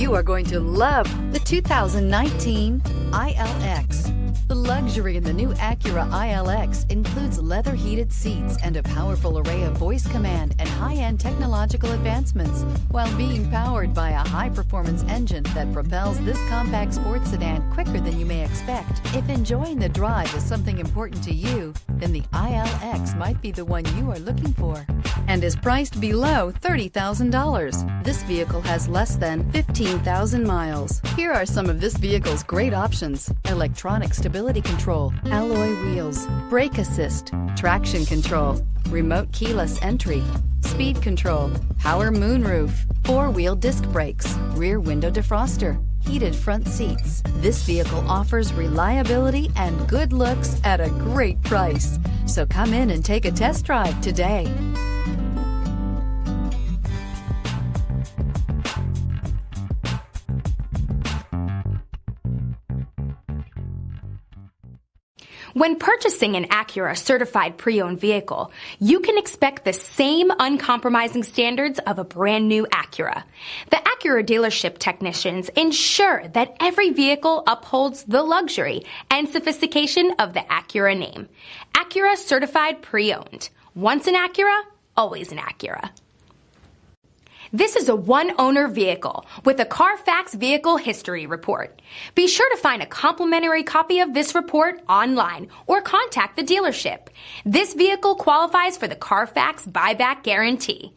You are going to love the 2019 ILX. The luxury in the new Acura ILX includes leather heated seats and a powerful array of voice command and high-end technological advancements, while being powered by a high-performance engine that propels this compact sports sedan quicker than you may expect. If enjoying the drive is something important to you, then the ILX might be the one you are looking for, and is priced below $30,000. This vehicle has less than 15,000 miles. Here are some of this vehicle's great options: electronic stability control, alloy wheels, brake assist, traction control, remote keyless entry, speed control, power moonroof, four-wheel disc brakes, rear window defroster, heated front seats. This vehicle offers reliability and good looks at a great price. So come in and take a test drive today. When purchasing an Acura certified pre-owned vehicle, you can expect the same uncompromising standards of a brand new Acura. The Acura dealership technicians ensure that every vehicle upholds the luxury and sophistication of the Acura name. Acura certified pre-owned. Once an Acura, always an Acura. This is a one-owner vehicle with a Carfax Vehicle History Report. Be sure to find a complimentary copy of this report online or contact the dealership. This vehicle qualifies for the Carfax Buyback Guarantee.